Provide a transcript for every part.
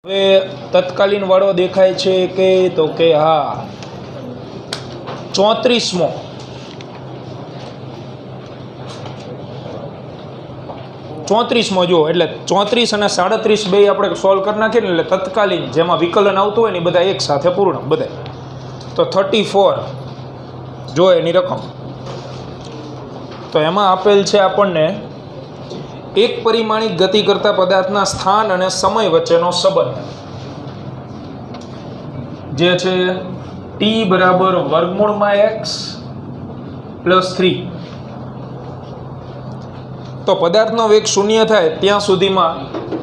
હવે તત્કાલીન વાળો દેખાય છે કે તો કે હા 34મો જો એટલે 34 અને 37 બે આપણે સોલ્વ કરી નાખીએ ને એટલે તત્કાલીન જેમાં વિકલન આવતું હોય ને બધા એક સાથે પૂર્ણ બધા તો 34 જો એની રકમ તો એમાં આપેલ છે આપણને એક પરિમાણિક ગતિ કરતા પદાર્થના સ્થાન અને સમય વચ્ચેનો સંબંધ જે છે t બરાબર વર્ગમૂળમાં x પ્લસ 3 તો પદાર્થનો વેગ શૂન્ય થાય ત્યાં સુધીમાં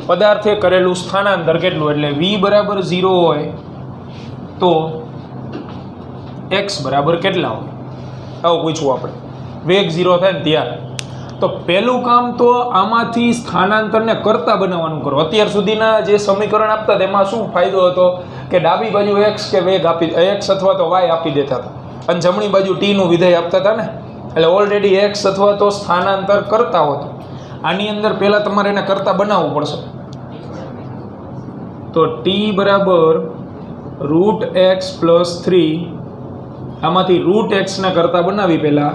પદાર્થે કરેલું સ્થાનાંતર કેટલું એટલે v બરાબર 0 હોય તો x બરાબર કેટલા હોય આવું પૂછવું આપણે વેગ 0 થાય ને ત્યારે તો પહેલું કામ તો આમાંથી સ્થાનાંતરને કરતા બનાવવાનું કરો અત્યાર સુધીના જે સમીકરણ આપતા તેમાં શું ફાયદો હતો કે ડાબી બાજુ x કે વેગ આપી x અથવા તો y આપી દેતા હતા અને જમણી બાજુ t નું વિધેય આપતા હતા ને એટલે ઓલરેડી x અથવા તો સ્થાનાંતર કરતા હોત આની અંદર પહેલા તમારે એને કરતા બનાવવું પડશે તો t બરાબર √x પ્લસ 3 આમાંથી √x ને કરતા બનાવી પહેલા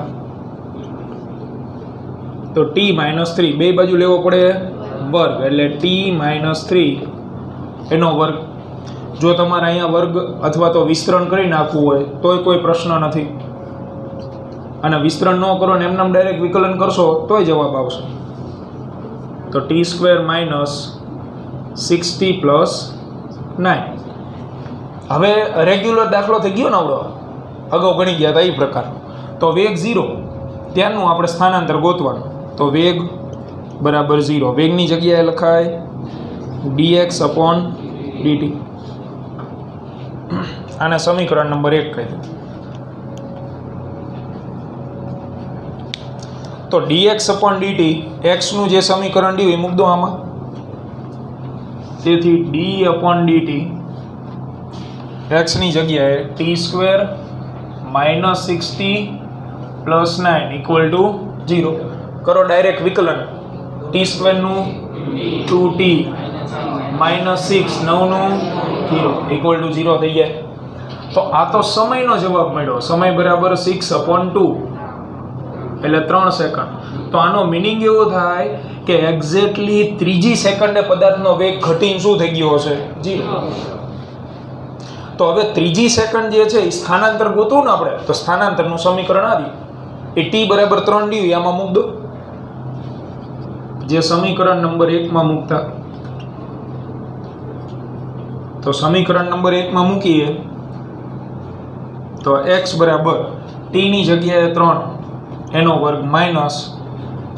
તો t - 3 બે બાજુ લેવો પડે વર્ગ એટલે t - 3 એનો વર્ગ જો તમારે અહીંયા વર્ગ અથવા તો વિસ્તરણ કરી નાખવું હોય તોય કોઈ પ્રશ્ન નથી અને વિસ્તરણ ન કરો ને એમનામ ડાયરેક્ટ વિકલન કરશો તોય જવાબ આવશે તો t² - 60 + 9 હવે રેગ્યુલર દાખલો થઈ ગયો ને આવડો અગાઉ ગણી ગયા હતા એ પ્રકાર તો વેગ 0 ત્યારનું આપણે સ્થાનાંતર ગોતવાનું તો વેગ બરાબર 0 વેગની જગ્યાએ લખાય dx/dt આને સમીકરણ નંબર 1 કહી દે તો dx/dt x નું જે સમીકરણ દીધું એ મૂક દો આમાં તેથી d/dt x ની જગ્યાએ t² - 60 + 9 = 0 કરો ડાયરેક્ટ વિકલન t² નું 2t - 6 9 નું 0 = 0 થઈ જાય તો આ તો સમયનો જવાબ મળ્યો સમય બરાબર 6/2 એટલે 3 સેકન્ડ તો આનો મિનિંગ એવો થાય કે એક્ઝેક્ટલી ત્રીજી સેકન્ડે પદાર્થનો વેગ ઘટીને શું થઈ ગયો હશે 0 તો હવે ત્રીજી સેકન્ડ જે છે એ સ્થાનાંતર ગોતવું ને આપણે તો સ્થાનાંતરનું સમીકરણ આવ્યું એ t બરાબર 3 dy આમાં મૂક દો જે સમીકરણ નંબર 1 માં મૂકતા તો સમીકરણ નંબર 1 માં મૂકીએ તો x બરાબર t ની જગ્યાએ 3 એનો વર્ગ માઈનસ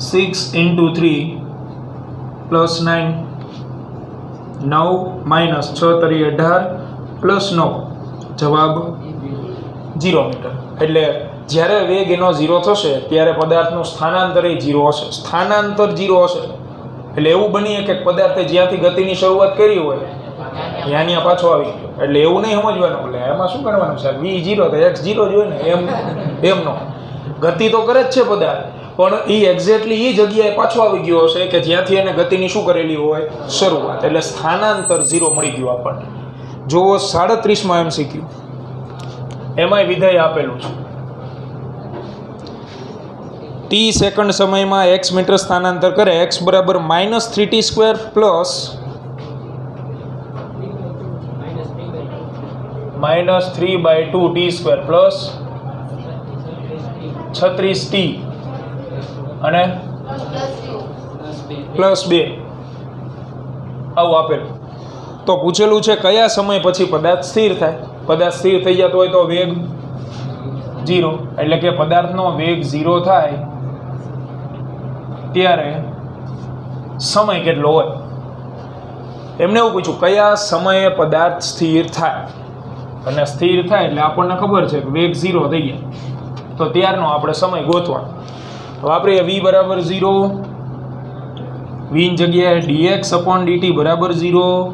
6 × 3 + 9 9 માઈનસ 6 × 18 + 9 જવાબ 0 મીટર એટલે જ્યારે વેગ એનો 0 થશે ત્યારે પદાર્થનું સ્થાનાંતર એ 0 હશે સ્થાનાંતર 0 હશે એટલે એવું બની કે પદાર્થે જ્યાંથી ગતિની શરૂઆત કરી હોય ત્યાં પાછો આવી ગયો એટલે એવું નહીં સમજવાનું એટલે એમાં શું કરવાનું છે v 0 તો x 0 જ હોય ને એમનો ગતિ તો કરે જ છે પદાર્થ પણ એ એક્ઝેક્ટલી એ જગ્યાએ પાછો આવી ગયો હશે કે જ્યાંથી એને ગતિની શું કરેલી હોય શરૂઆત એટલે સ્થાનાંતર 0 મળી ગયું આપણને જો 37 માં MCQ એમાંય વિધેય આપેલું છે t સેકન્ડ સમયમાં x મીટર સ્થાનાંતર કરે x બરાબર -3t² plus -3/2t² plus 36t અને પ્લસ 2 આવું આપેલું તો પૂછેલું છે કયા સમય પછી પદાર્થ સ્થિર થાય પદાર્થ સ્થિર થઈ જતો હોય તો વેગ 0 એટલે કે પદાર્થનો વેગ 0 થાય ત્યારે સમય કેટલો હોય એમને એવું પૂછ્યું કયા સમયે પદાર્થ સ્થિર થાય અને સ્થિર થાય એટલે આપણને ખબર છે કે વેગ 0 થઈ ગયા તો ત્યારનો આપણે સમય ગોતવાનો તો આપણે v બરાબર 0 v ની જગ્યાએ dx/dt બરાબર 0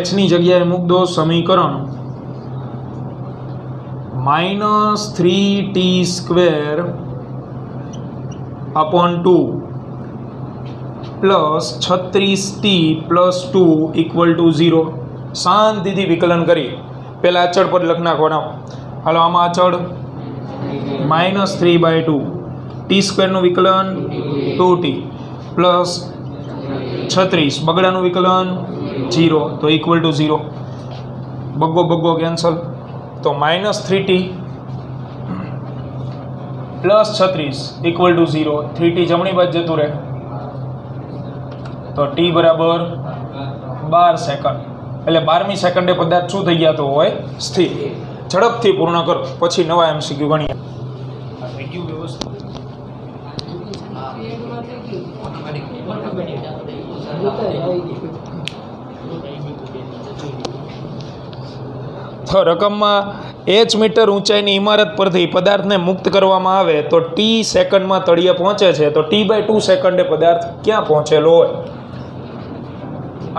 x ની જગ્યાએ મૂક દો સમીકરણ -3t² / 2 plus 36t plus 2 equal to 0. શાંતિથી વિકલન કરી પહેલાં અચળ પદ લખી નાખવાના. હાલો આમાં અચળ -3/2 ટી સ્ક્વેરનું વિકલન 2t પ્લસ 36 બગડાનું વિકલન 0 તો ઇક્વલ ટુ 0. બગ્ગો કેન્સલ તો -3t plus 36 equal to 0. 3t જમણી બાજુ જતું રહે તો t બરાબર 12 સેકન્ડ. એટલે 12મી સેકન્ડે પદાર્થ શું થઈ ગયા તો હોય સ્થિર. ઝડપથી પૂર્ણ કરો પછી નવા MCQ ગણીએ. તો રકમમાં h મીટર ઊંચાઈની ઇમારત પરથી પદાર્થને મુક્ત કરવામાં આવે તો t સેકન્ડમાં તળિયે પહોંચે છે તો t/2 સેકન્ડે પદાર્થ ક્યાં પહોંચેલો હોય.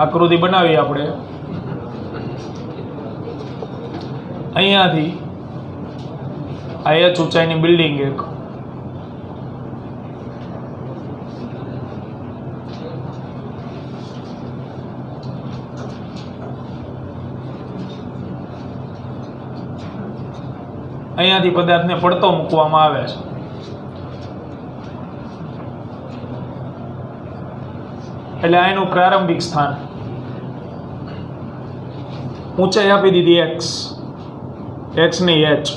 આકૃતિ બનાવીએ આપણે. અહીંયાથી આ h ઊંચાઈની બિલ્ડિંગ એક, અહીંયાથી પદાર્થને પડતો મૂકવામાં આવે છે. એટલે આ એનું પ્રારંભિક સ્થાન. ઊંચાઈ આપી દીધી x ની h.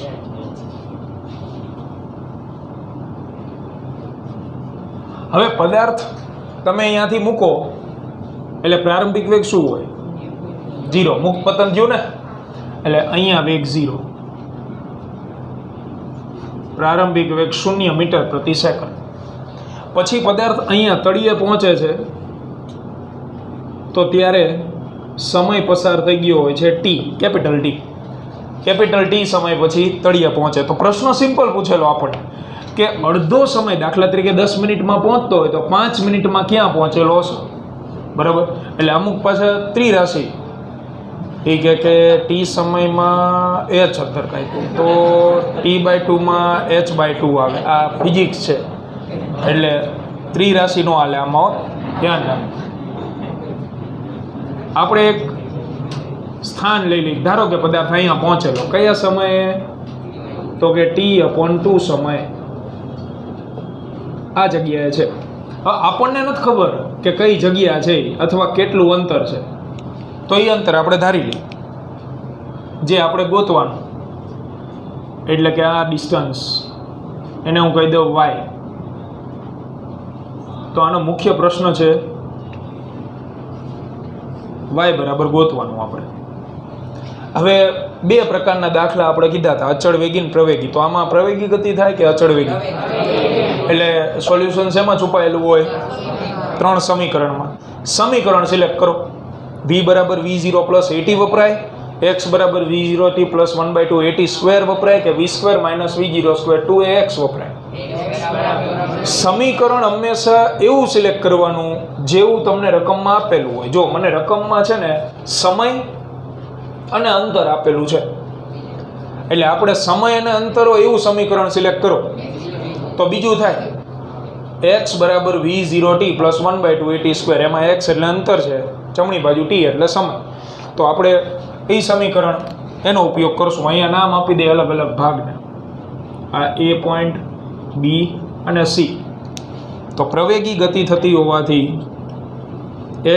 હવે પદાર્થ તમે અહીંયાથી મૂકો એટલે પ્રારંભિક વેગ શું હોય 0. મુક્ત પતન થયું ને એટલે અહીંયા વેગ 0. પ્રારંભિક વેગ 0 મીટર પ્રતિ સેકન્ડ. પછી પદાર્થ અહીંયા તળિયે પહોંચે છે તો ત્યારે સમય પસાર થઈ ગયો હોય છે t, કેપિટલ T સમય પછી તળિયે પહોંચે. તો પ્રશ્ન સિમ્પલ પૂછેલો આપણને કે અડધો સમય દાખલા તરીકે 10 મિનિટમાં પહોંચતો હોય તો 5 મિનિટમાં ક્યાં પહોંચેલો હશે, બરાબર. એટલે અમુક પાછા ત્રિરાશિ એ કે t સમયમાં h અંદર કાંઈ તો t/2 માં h/2 આવે. આ ફિઝિક્સ છે એટલે ત્રિરાશિ નો હાલે આમાં, ધ્યાન રાખ. આપણે એક સ્થાન લઈ લઈએ. ધારો કે પદાર્થ અહીંયા પહોંચેલો કયા સમયે તો કે t/2 સમયે આ જગ્યાએ છે. આપણને નથી ખબર કે કઈ જગ્યા છે અથવા કેટલું અંતર છે તો એ અંતર આપણે ધારી લઈએ જે આપણે ગોતવાનું. એટલે કે આ ડિસ્ટન્સ એને હું કહી દઉં y. તો આનો મુખ્ય પ્રશ્ન છે y બરાબર ગોતવાનું આપણે. હવે બે પ્રકારના દાખલા આપણે કીધા હતા, અચળ વેગી અને પ્રવેગી. તો આમાં પ્રવેગી ગતિ થાય કે અચળ વેગી? એટલે સોલ્યુશન શેમાં છુપાયેલું હોય? 3 સમીકરણમાં. સમીકરણ સિલેક્ટ કરો. v બરાબર v0 પ્લસ at વપરાય, x બરાબર v0t પ્લસ 1/2 at સ્ક્વેર વપરાય કે v square minus v0 square 2ax વપરાય. સમીકરણ હંમેશા એવું સિલેક્ટ કરવાનું જેવું તમને રકમમાં આપેલું હોય. જો મને રકમમાં છે ને સમય અને અંતર આપેલું છે એટલે આપણે સમય અને અંતરો એવું સમીકરણ સિલેક્ટ કરો તો બીજું થાય x બરાબર v0t પ્લસ 1/2 at સ્ક્વેર. એમાં x એટલે અંતર છે, જમણી બાજુ t એટલે સમય. તો આપણે એ સમીકરણ એનો ઉપયોગ કરશું. અહીંયા નામ આપી દે અલગ અલગ ભાગને. આ a પોઈન્ટ, b અને c. તો પ્રવેગી ગતિ થતી હોવાથી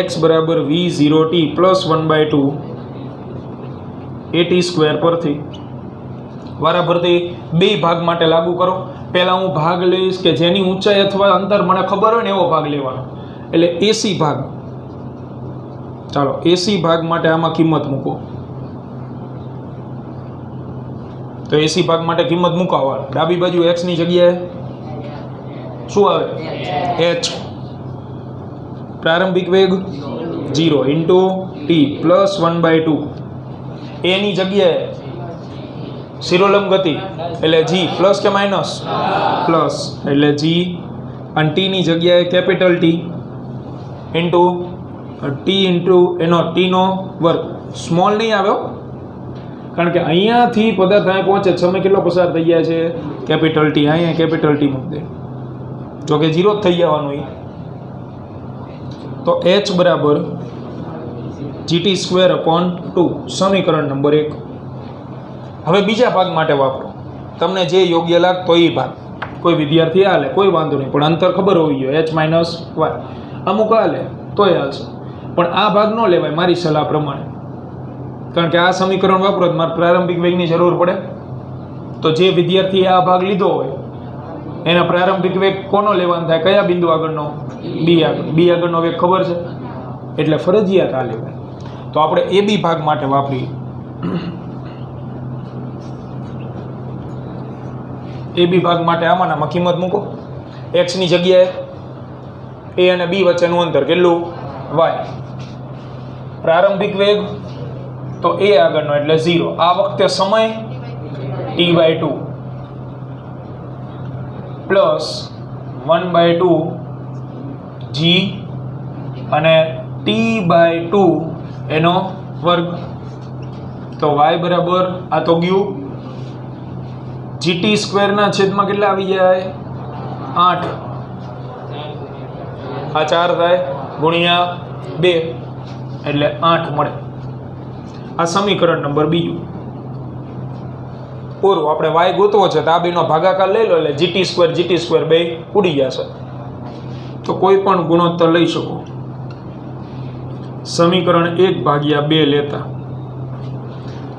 x બરાબર v0t પ્લસ 1/2 at સ્ક્વેર પરથી વારાફરતી બે ભાગ માટે લાગુ કરો. પહેલાં હું ભાગ લઈશ કે જેની ઊંચાઈ અથવા અંતર મને ખબર હોય ને એવો ભાગ લેવાનો. એટલે AC ભાગ. ચાલો AC ભાગ માટે આમાં કિંમત મૂકો. તો AC ભાગ માટે કિંમત મૂકાવવાનું. ડાબી બાજુ x ની જગ્યાએ શું આવે? h. પ્રારંભિક વેગ 0 ઇન્ટુ t પ્લસ 1/2. a ની જગ્યાએ શિરોલંબ ગતિ એટલે g પ્લસ કે માઇનસ? પ્લસ એટલે g. અને t ની જગ્યાએ capital T into t into એનો t નો વર્ગ. સ્મોલ નહીં આવ્યો કારણ કે અહીંયાથી પદાર્થ અહીં પહોંચે સમય કેટલો પસાર થઈ ગયા છે? Capital T. અહીંયા કેપિટલ T મૂકી દે. જો કે 0 જ થઈ જવાનું. તો h બરાબર GT²/2 સમીકરણ નંબર 1. હવે બીજા ભાગ માટે વાપરો, તમને જે યોગ્ય લાગતો એ ભાગ. કોઈ વિદ્યાર્થી હાલે કોઈ વાંધો નહીં, પણ અંતર ખબર હોવી જોઈએ, h - y. અમુક હાલે તોય હાલશે, પણ આ ભાગ ન લેવાય મારી સલાહ પ્રમાણે, કારણ કે આ સમીકરણ વાપરો તો મારે પ્રારંભિક વેગની જરૂર પડે. તો જે વિદ્યાર્થીએ આ ભાગ લીધો હોય એના પ્રારંભિક વેગ કોનો લેવાનો થાય? કયા બિંદુ આગળનો? બી આગળ. બી આગળનો વેગ ખબર છે, એટલે ફરજિયાત આ લેવાય. તો આપણે એ બી ભાગ માટે વાપરીએ. એ બી ભાગ માટે આમાં કિંમત મૂકો. x ની જગ્યાએ a અને b વચ્ચેનું અંતર કેટલું? y. પ્રારંભિક વેગ તો a આગળનો એટલે 0. આ વખતે સમય t/2 પ્લસ 1/2 g અને t/2 એનો વર્ગ. તો y બરાબર આ તો ગયું GT² ના છેદમાં કેટલા આવી જાય? 8. આ 4 થાય ગુણ્યા 2 એટલે 8 મળે. આ સમીકરણ નંબર 2. પૂરું. આપણે y ગોતવો છે તો આ બેનો ભાગાકાર લઈ લો એટલે GT² બે ઉડી જશે. તો કોઈ પણ ગુણોત્તર લઈ શકો. સમીકરણ 1/2 લેતા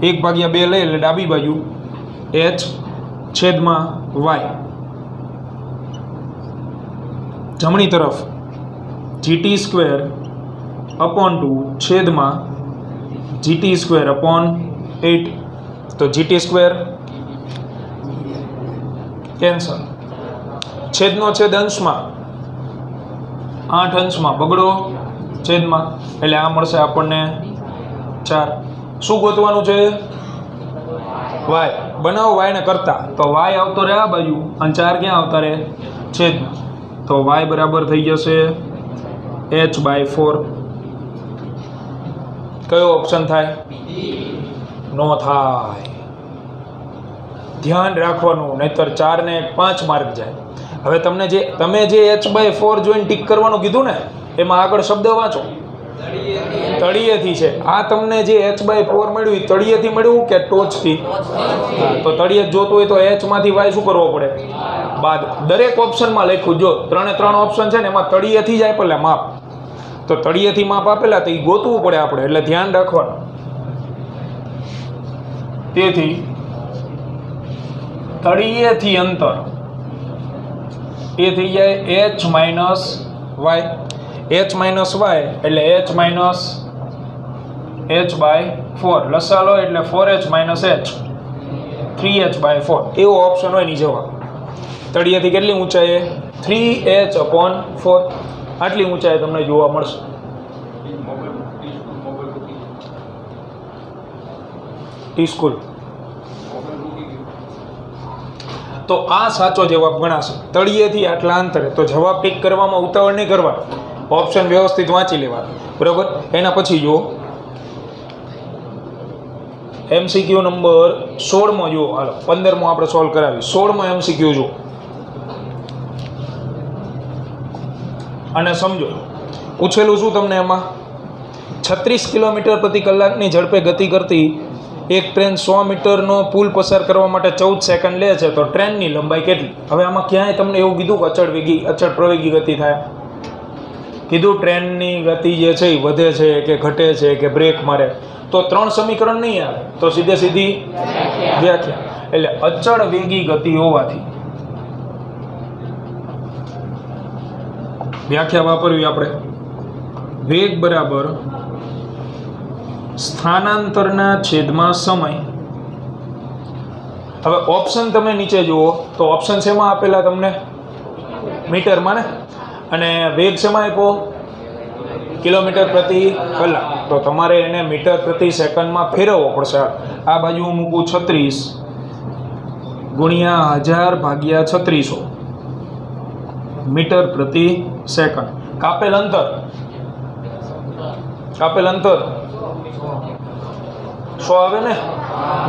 1/2 લઈ એટલે ડાબી બાજુ h છેદમાં y, જમણી તરફ GT²/2 છેદમાં GT²/8. તો GT² કેન્સલ. છેદનો છેદ અંશમાં 8 અંશમાં બગડો છેદમાં એટલે આ મળશે આપણને 4. શું ગોતવાનું છે? y. બનાવો y ને કરતા તો y આવતો રહે આ બાજુ અને 4 ક્યાં આવતા રહે? છેદમાં. તો y બરાબર થઈ જશે h/4. કયો ઓપ્શન થાય? નો થાય. ધ્યાન રાખવાનું, નહીતર 4 ને 5 માર્ક જાય. હવે તમે જે h/4 જોઈને ટીક કરવાનું કીધું ને, એમાં આગળ શબ્દ વાંચો. તળિયેથી છે. આ તમને જે h/4 મળ્યું એ તળિયેથી મળ્યું કે ટોચથી? તો તળિયે જોતું હોય તો h માંથી y શું કરવો પડે? બાદ. દરેક ઓપ્શનમાં લખ્યું. જો 3 ઓપ્શન છે ને એમાં તળિયેથી જ આપેલા માપ, તો તળિયેથી માપ આપેલા તો એ ગોતવું પડે આપણે, એટલે ધ્યાન રાખવાનું. તેથી તળિયેથી અંતર એ થઈ જાય h - y. h - y એટલે h-h/4 લસાલો એટલે 4h - h 3h/4 એવો ઓપ્શન હોય ની જવાબ. તળિયેથી કેટલી ઊંચાઈએ? 3h/4. આટલી ઊંચાઈ તમને જોવા મળશે. T school. તો આ સાચો જવાબ ગણાશે. તળિયેથી આટલા અંતરે. તો જવાબ ટીક કરવામાં ઉતાવળ નહીં કરવા, ઓપ્શન વ્યવસ્થિત વાંચી લેવા. બરાબર. એના પછી જુઓ MCQ નંબર 16 જુઓ. હાલો 15 આપણે સોલ્વ કરાવી. 16 MCQ જુઓ અને સમજો પૂછેલું શું તમને એમાં? 36 કિલોમીટર પ્રતિ કલાકની ઝડપે ગતિ કરતી એક ટ્રેન 100 મીટરનો પુલ પસાર કરવા માટે 14 સેકન્ડ લે છે, તો ટ્રેનની લંબાઈ કેટલી? હવે આમાં ક્યાંય તમને એવું કીધું કે અચળ પ્રવેગી ગતિ થાય? કીધું ટ્રેનની ગતિ જે છે એ વધે છે કે ઘટે છે કે બ્રેક મારે? તો 3 સમીકરણ નહીં આવે, તો સીધી વ્યાખ્યા. એટલે અચળ વેગી ગતિ હોવાથી વ્યાખ્યા વાપરવી આપણે. વેગ બરાબર સ્થાનાંતરના છેદમાં સમય. હવે ઓપ્શન તમે નીચે જુઓ તો ઓપ્શન શેમાં આપેલા તમને? મીટરમાં ને. અને વેગ શેમાં આપ્યો? કિલોમીટર પ્રતિ કલાક. તો તમારે એને મીટર પ્રતિ સેકન્ડમાં ફેરવવો પડશે. આ બાજુ હું મૂકું 36 ગુણ્યા 1000 ભાગ્યા 3600 મીટર પ્રતિ સેકન્ડ. કાપેલ અંતર 100 આવે ને.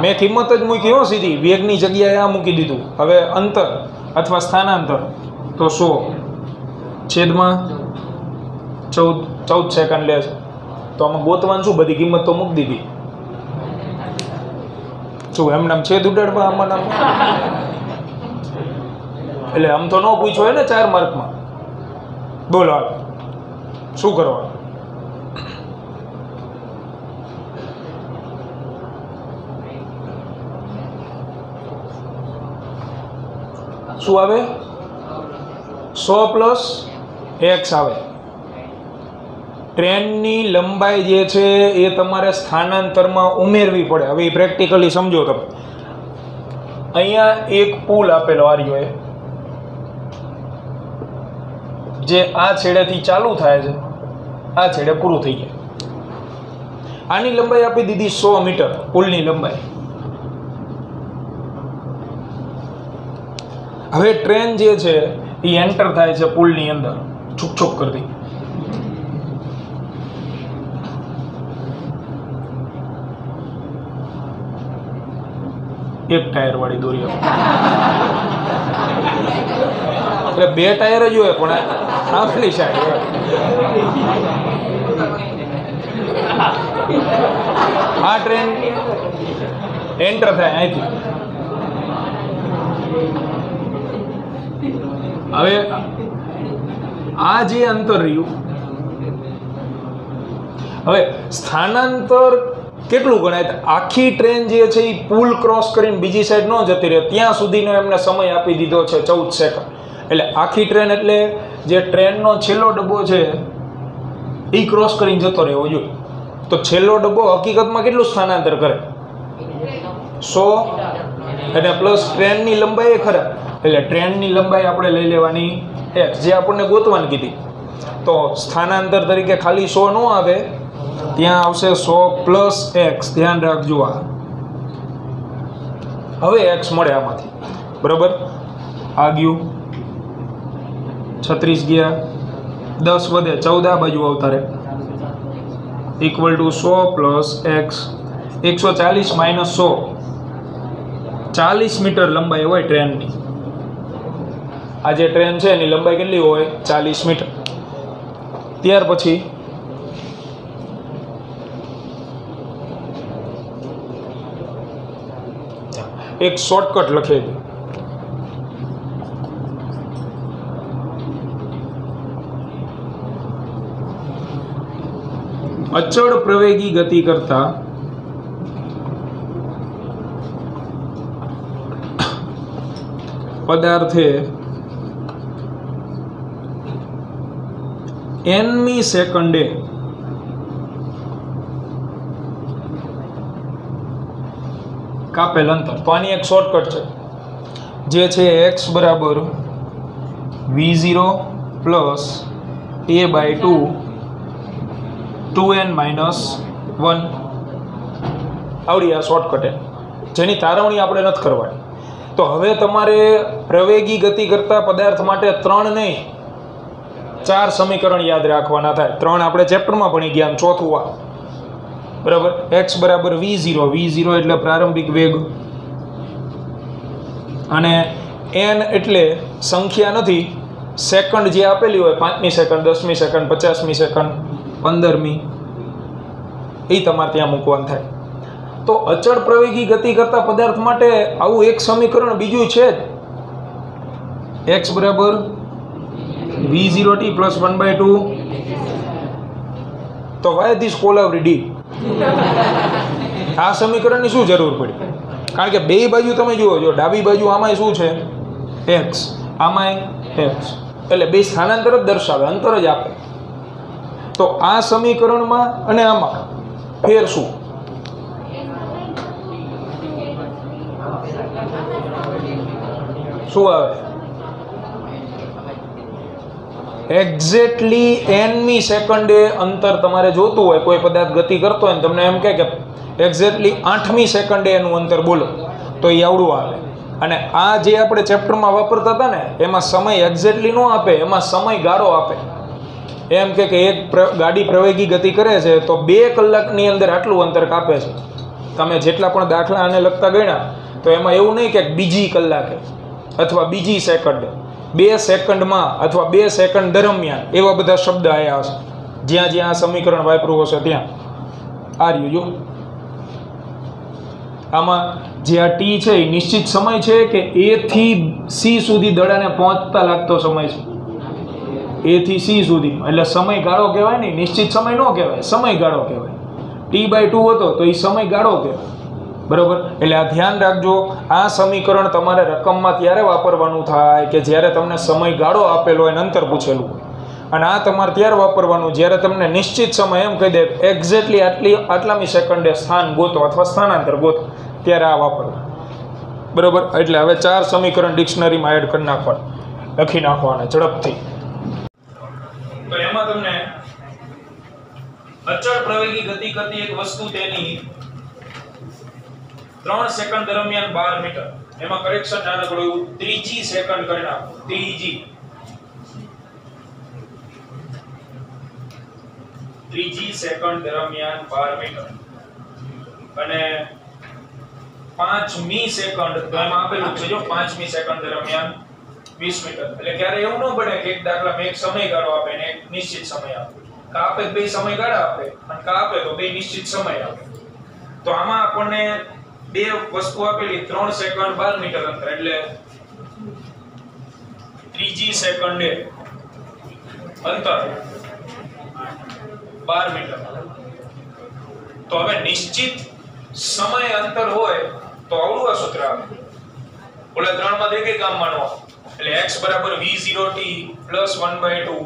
મેં કિંમત જ મૂકી હો સીધી, વેગની જગ્યાએ આ મૂકી દીધું. હવે અંતર અથવા સ્થાનાંતર તો 100 છેદમાં 14 સેકન્ડ લે છે. તો આમાં ગોતવાનું શું? બધી કિંમત તો મૂકી દીધી. શું એમને છે ઉડાડવા આમાં નામ? એટલે આમ તો ન પૂછ્યો હોય ને 4 માર્કમાં. બોલો હાલ શું કરવાનું? શું આવે? 100 + x આવે. ટ્રેનની લંબાઈ જે છે એ તમારે સ્થાનાંતરમાં ઉમેરવી પડે. હવે એ પ્રેક્ટિકલી સમજો તમે. અહીંયા એક પુલ આપેલો આર્યો જે આ છેડેથી ચાલુ થાય છે, આ છેડે પૂરું થઈ જાય. આની લંબાઈ આપી દીધી 100 મીટર પુલની લંબાઈ. હવે ટ્રેન જે છે એ એન્ટર થાય છે પુલની અંદર છુક કરતી. એક ટાયર વાળી દોરી એટલે 2 ટાયર જ હોય પણ આખલી સાઈડ આ ટ્રેન એન્ટર થાય અહીંથી. હવે આ જે અંતર રહ્યું, હવે સ્થાનાંતર કેટલું ગણાય? આખી ટ્રેન જે છે એ પુલ ક્રોસ કરીને બીજી સાઈડ ન જતી રહે ત્યાં સુધીનો એમને સમય આપી દીધો છે 14 સેકન્ડ. એટલે આખી ટ્રેન એટલે જે ટ્રેનનો છેલ્લો ડબ્બો છે એ ક્રોસ કરીને જતો રહેવો જોઈએ. તો છેલ્લો ડબ્બો હકીકતમાં કેટલું સ્થાનાંતર કરે? 100 અને પ્લસ ટ્રેનની લંબાઈ ખરા. એટલે ટ્રેનની લંબાઈ આપણે લઈ લેવાની x, જે આપણને ગોતવાની કીધી. તો સ્થાનાંતર તરીકે ખાલી 100 ન આવે, ત્યાં આવશે 100 + x. ધ્યાન રાખજો. હવે x મળે આમાંથી, બરાબર? આ ગયું 36 ગયા, 10 વધે 14 આ બાજુ આવતા રહે = 100 + x. 140 - 100 40 મીટર લંબાઈ હોય ટ્રેનની. આ જે ટ્રેન છે એની લંબાઈ કેટલી હોય? 40 મીટર. ત્યાર પછી એક શોર્ટકટ લખે છે. અચળ પ્રવેગી ગતિ કરતા પદાર્થે nમી સેકન્ડે કાપેલ અંતર. તો આની એક શોર્ટકટ છે જે છે x = v0 + a/2 2n - 1. આવડી આ શોર્ટકટ જેની તારવણી આપણે નથી કરવાની. તો હવે તમારે પ્રવેગી ગતિ કરતા પદાર્થ માટે 3 નહીં 4 સમીકરણ યાદ રાખવાના થાય. 3 આપણે ચેપ્ટરમાં ભણી ગયા, ચોથું આ, બરાબર? x = v0 એટલે પ્રારંભિક વેગ, અને n એટલે સંખ્યા નથી, સેકન્ડ જે આપેલી હોય 5મી સેકન્ડ, 10મી સેકન્ડ, 50મી સેકન્ડ, 15મી, એ તમારે ત્યાં મૂકવાનું થાય. તો અચળ પ્રવેગી ગતિ કરતા પદાર્થ માટે આવું એક સમીકરણ બીજું છે જ. x = v0t + 1/2. તો વાય ધીસ કોલાવરી d. આ સમીકરણની શું જરૂર પડી? કારણ કે બે બાજુ તમે જુઓ, જો ડાબી બાજુ આમાંય શું છે? x, આમાંય x. એટલે બે સ્થાનાંતર જ દર્શાવે, અંતર જ આપે. તો આ સમીકરણમાં અને આમાં ફેર શું? શું આવે? એક્ઝેક્ટલી nમી સેકન્ડે અંતર તમારે જોતું હોય, કોઈ પદાર્થ ગતિ કરતો હોય ને તમને એમ કહે કે એક્ઝેક્ટલી 8મી સેકન્ડે એનું અંતર બોલો, તો એ આવડું આવે. અને આ જે આપણે ચેપ્ટરમાં વાપરતા હતા ને, એમાં સમય એક્ઝેક્ટલી ન આપે, એમાં સમય ગાળો આપે. એમ કે એક ગાડી પ્રવેગી ગતિ કરે છે તો 2 કલાકની અંદર આટલું અંતર કાપે છે. તમે જેટલા પણ દાખલા આને લગતા ગણ્યા તો એમાં એવું નહીં કે બીજી કલાકે અથવા બીજી સેકન્ડે, 2 સેકન્ડમાં અથવા 2 સેકન્ડ દરમિયાન, એવા બધા શબ્દ આવ્યા હશે. જ્યાં જ્યાં આ સમીકરણ વાપર્યું હશે ત્યાં આ રહ્યું જો આમાં જે આ ટી છે એ નિશ્ચિત સમય છે કે એ થી સી સુધી દડાને પહોંચતા લાગતો સમય છે? એ થી સી સુધી, એટલે સમયગાળો કહેવાય ને, નિશ્ચિત સમય ન કહેવાય, સમયગાળો કહેવાય. T/2 હતો તો એ સમયગાળો કહેવાય. બરોબર? એટલે આ ધ્યાન રાખજો. આ સમીકરણ તમારે રકમમાં ત્યારે વાપરવાનું થાય કે જ્યારે તમને સમયગાળો આપેલો હોય અને અંતર પૂછેલું હોય. અને આ તમારે ત્યારે વાપરવાનું જ્યારે તમને નિશ્ચિત સમય એમ કહી દે એક્ઝેક્ટલી આટલામી સેકન્ડે સ્થાન ગોતો અથવા સ્થાનાંતર ગોતો, ત્યારે આ વાપરવાનું. બરોબર? એટલે હવે 4 સમીકરણ ડિક્શનરીમાં એડ કરી નાખવાના, લખી નાખવાના ઝડપથી. તો એમાં તમને અચળ પ્રવેગી ગતિ કરતી એક વસ્તુ તેની 3 સેકન્ડ દરમિયાન 12 મીટર, એમાં કરેક્શન નાનકડું એવું ત્રીજી સેકન્ડ કરી નાખો. ત્રીજી સેકન્ડ દરમિયાન 12 મીટર અને 5મી સેકન્ડ તો એમાં આપેલું છે જો 5મી સેકન્ડ દરમિયાન 20 મીટર. એટલે ક્યારે એવું ન બને કે એક દાખલામાં એક સમયગાળો આપે ને એક નિશ્ચિત સમય આપે, કા આપે બે સમયગાળા આપે અને કા આપે તો બે નિશ્ચિત સમય આપે. તો આમાં આપણને બે વસ્તુ આપેલી 3 સેકન્ડ 12 મીટર અંતર, એટલે ત્રીજી સેકન્ડે અંતર 12 મીટર. તો હવે નિશ્ચિત સમય અંતર હોય તો આવડું આ સૂત્ર આવે. ઓલા 3 માં દેખે કામ માનવા, એટલે x બરાબર v0t plus 1/2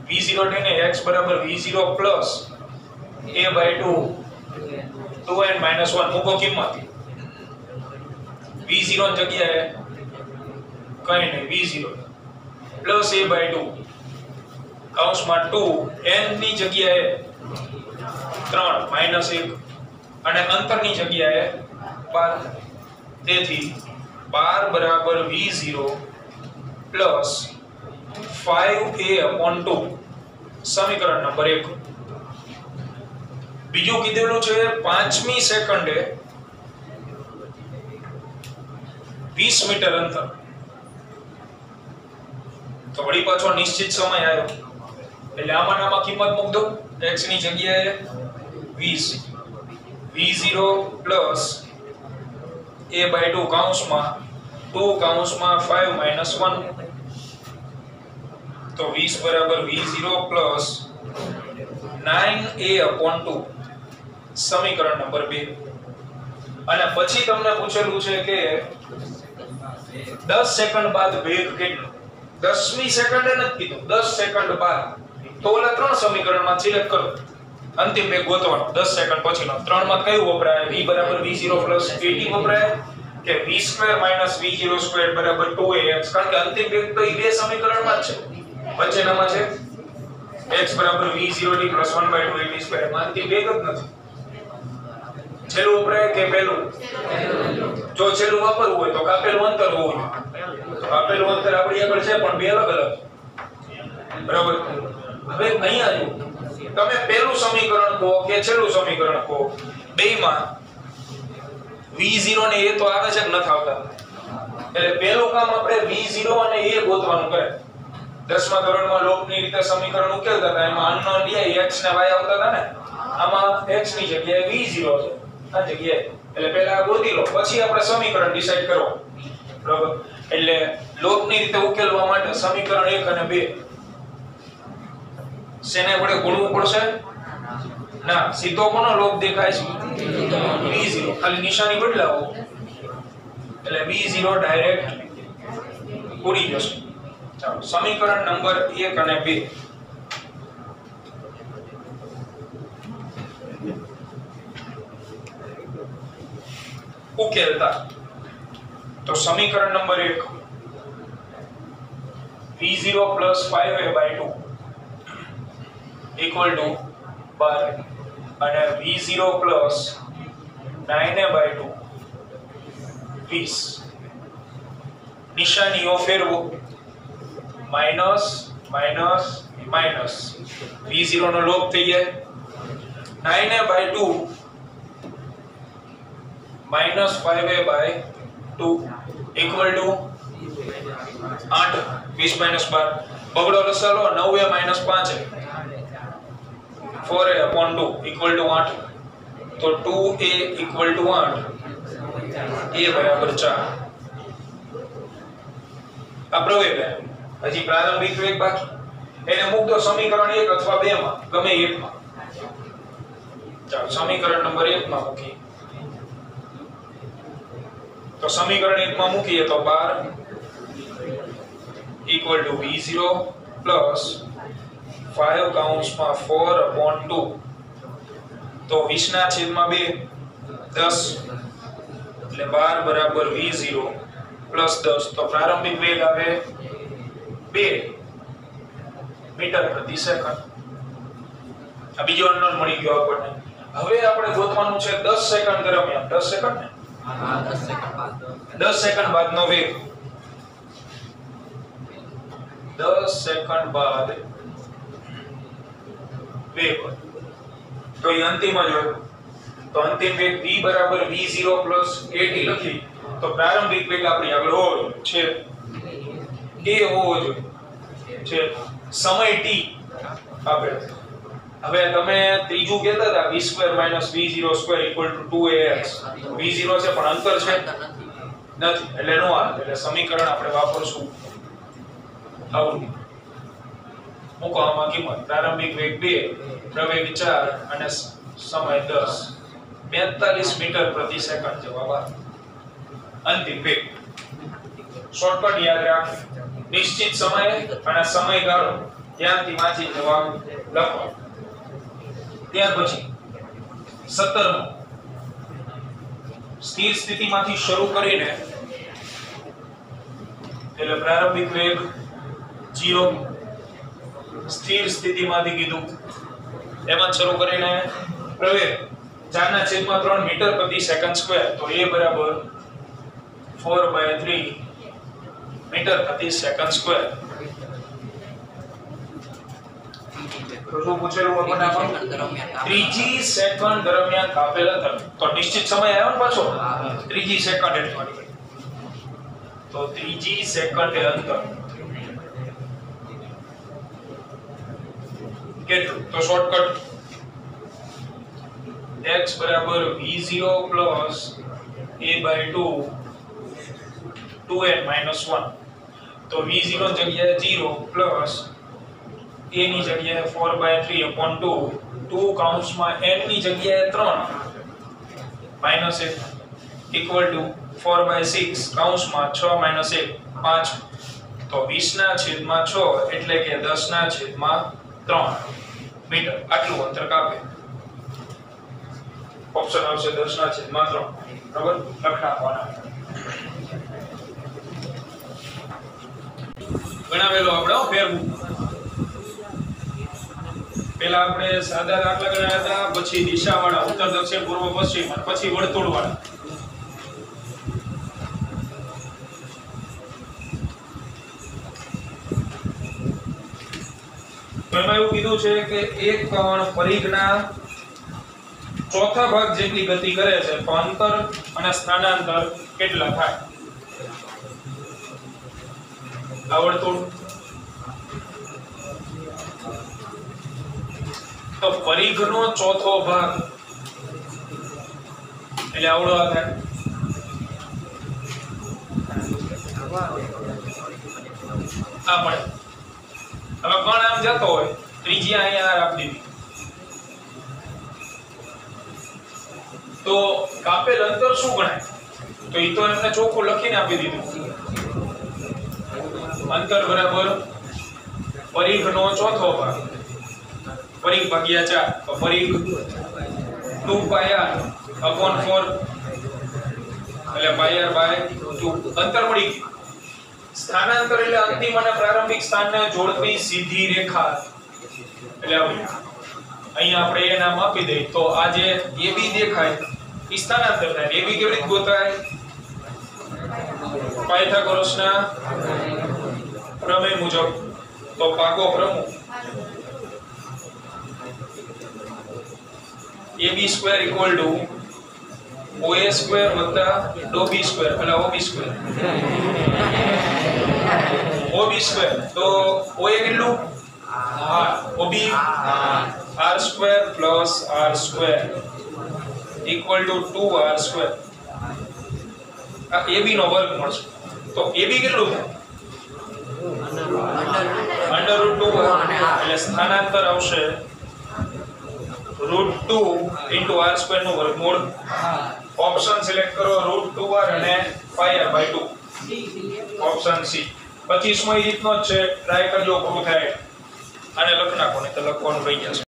v0t ને x બરાબર v0 plus a/2 2n minus 1 મૂકો કિંમત. v0 ની જગ્યાએ કઈ નહીં, v0 plus a/2 કૌંસમાં 2 n ની જગ્યાએ 3 minus 1 અને અંતરની જગ્યાએ 12. તેથી 12 બરાબર v0 plus 5a/2 સમીકરણ નંબર 1. બીજું કીધેલું છે 5મી સેકન્ડે 20 મીટર અંતર. તો વળી પાછો નિશ્ચિત સમય આવ્યો એટલે આમાં કિંમત મૂક દો. x ની જગ્યાએ 20 v0 plus a/2 કૌંસમાં 2 કૌંસમાં 5 minus 1. તો 20 બરાબર v0 plus 9a/2 સમીકરણ નંબર 2. અને પછી તમને પૂછેલું છે કે 10 સેકન્ડ બાદ વેગ કેટલો? 10મી સેકન્ડે નથી કીધું, 10 સેકન્ડ બાદ. તો ઓલા 3 સમીકરણમાં સિલેક્ટ કરો, અંતિમ વેગ ગોતવાનો 10 સેકન્ડ પછીનો. 3 માં કયું વપરાય? v બરાબર v0 plus at વપરાય કે v2 minus v02 બરાબર 2ax? કારણ કે અંતિમ વેગ તો એ બે સમીકરણમાં જ છે, વચ્ચેનામાં છે x બરાબર v0t plus 1/2 at2. એમાં અંતિમ વેગ જ નથી. છેલ્લું વપરાય કે પહેલું? જો છેલ્લું વાપરવું હોય તો કાપેલું અંતર હોવું જોઈએ. તો કાપેલું અંતર આપણી આગળ છે પણ બે અલગ અલગ. બરાબર? હવે અહીંયા જો તમે પહેલું સમીકરણ કહો કે છેલ્લું સમીકરણ કહો, બેયમાં v0 ને a તો આવે છે કે નથી આવતા? એટલે પહેલું કામ આપણે v0 અને a ગોતવાનું કરે. 10મા ધોરણમાં લોકની રીતે સમીકરણ ઉકેલતા હતા, એમાં અનનોન લે x ને y આવતા હતા ને, આમાં x ની જગ્યાએ v0 છે આ જગ્યાએ. એટલે પહેલા ગોતી લો, પછી આપણે સમીકરણ ડિસાઈડ કરો. બરાબર? એટલે લોકની રીતે ઉકેલવા માટે સમીકરણ 1 અને 2 શેને વડે ગુણવું પડશે? ના, સીધો કોનો લોપ દેખાય છે? v0. ખાલી નિશાની બદલાવો એટલે v0 ડાયરેક્ટ ઉડી જશે. ચાલો સમીકરણ નંબર 1 અને 2. ઉકેલતા તો સમીકરણ number 1 v0 plus 5a/2 equal to 12 અને v0 plus 9a/2 20. નિશાનીઓ ફેરવો, માઈનસ માઈનસ માઈનસ, v0 નો લોપ થઈ જાય. 9a/2 minus 5a/2 equal to 8. 20 minus 12 બગડો લસાલો 9a minus 5a 4a/2 equal to 8 तो 2a इक्वल टू 8 a बराबर 4 આ પ્રવેગ હજી પ્રારંભિક વેગ બાકી એને મૂક દો સમીકરણ 1 અથવા 2 માં ગમે એકમાં ચાલો સમીકરણ નંબર 1 માં મૂકી તો સમીકરણ 1 માં મૂકીએ તો 12 इक्वल टू v0 प्लस 5 काउंसમાં 4/2 તો 20 ના છેદમાં 2 10 એટલે 12 બરાબર v0 પ્લસ 10 તો પ્રારંભિક વેગ આવે 2 મીટર પ્રતિ સેકન્ડ આ બીજો અનનોન મળી ગયો આપણને હવે આપણે ગોતવાનું છે 10 સેકન્ડ દરમિયાન 10 સેકન્ડ ને હા 10 સેકન્ડ બાદ 10 સેકન્ડ બાદનો વેગ 10 સેકન્ડ बाद वेग तो ये अंतिम जो तो अंतिम वेग v बराबर v0 प्लस at लखी तो प्रारंभिक वेग આપણી આગળ હોય છે a હોવો જોઈએ છે સમય t આપણે હવે તમે ત્રીજું કહેતા હતા v2 v0² = 2ax v0 છે પણ અંતર છે નથી એટલે નો આવે એટલે સમીકરણ આપણે વાપરશું મૂકો આમાં કિંમત પ્રારંભિક વેગ 2 પ્રવેગ 4 અને સમય 10 42 મીટર પ્રતિ સેકન્ડ જવાબ આવે અંતિમ વેગ શોર્ટકટ યાદ રાખો નિશ્ચિત સમય અને સમયગાળો ધ્યાનથી વાંચી જવાબ લખો ત્યાર પછી 17 સ્થિર સ્થિતિમાંથી શરૂ કરીને એટલે પ્રારંભિક વેગ 0 સ્થિર સ્થિતિમાંથી કીધું એમાં શરૂ કરીને પ્રવેગ 4/3 મીટર પ્રતિ સેકન્ડ સ્ક્વેર તો a બરાબર 4/3 મીટર પ્રતિ સેકન્ડ સ્ક્વેર તો શું પૂછેલું આપણને ત્રીજી સેકન્ડ દરમિયાન કાપેલ અંતર તો નિશ્ચિત સમય આવ્યો ને પાછો ત્રીજી સેકન્ડ એટલે તો ત્રીજી સેકન્ડ અંતર કેટલું તો શોર્ટકટ x બરાબર v0 પ્લસ a/2 2n - 1 તો v0 જગ્યાએ 0 પ્લસ a ની જગ્યાએ 4/3/2 2 કાઉન્સમાં n ની જગ્યાએ 3 માઈનસ 1 ઇક્વલ ટુ 4/6 કાઉન્સમાં 6 - 1 5 તો 20 ના છેદમાં 6 એટલે કે 10 ના છેદમાં 3 મીટર આટલું અંતર કાપે ઓપ્શન આવશે 10 ના છેદમાં 3 બરાબર લખ નાખવાના ગણાવેલો આપણે ફેરવું પહેલા આપણે સાદા દાખલા ગણ્યા હતા પછી દિશાવાળા ઉત્તર દક્ષિણ પૂર્વ પશ્ચિમ અને પછી વર્તુળવાળા એમાં એવું કીધું છે કે એક કણ પરિઘના ચોથા ભાગ જેટલી ગતિ કરે છે તો અંતર અને સ્થાનાંતર કેટલા થાય આવડતું તો પરિઘનો ચોથો ભાગ એટલે આવડો થાય આ મળે હવે કણ આમ જતો હોય ત્રિજ્યા અહીંયા આર આપી દીધી તો કાપેલ અંતર શું ગણાય તો ઈ તો એમને ચોખ્ખું લખીને આપી દીધું અંતર બરાબર પરિઘનો ચોથો ભાગ પરિઘ ભાગ્યા 4 તો પરિઘ 2πr/4 એટલે πr/2 અંતર મળી ગયું સ્થાનાંતર એટલે અંતિમ અને પ્રારંભિક સ્થાનને જોડતી સીધી રેખા એટલે અહીંયા આપણે એ નામ આપી દઈએ તો આ જે AB દેખાય ઈ સ્થાનાંતર થાય AB કેવી રીતે ગોતાય પાયથાગોરસના પ્રમેય મુજબ તો પાકો પ્રમુખ AB² = OA² + OB² એટલે OB². OB² તો OA કેટલું? 8 OB r square plus r square equal to 2r square. આ ab નો વર્ગ મળશે. તો ab કેટલું થાય? √2 એટલે સ્થાનાંતર આવશે √2 * r સ્ક્વેર નું વર્ગમૂળ. ઓપ્શન સિલેક્ટ કરો √2r અને πr/2 ઓપ્શન સી. 25મો એ રીતનો જ છે, ટ્રાય કરજો પૂરું થાય. આને લખ નાખો ને તો લખવાનું રહી જશે.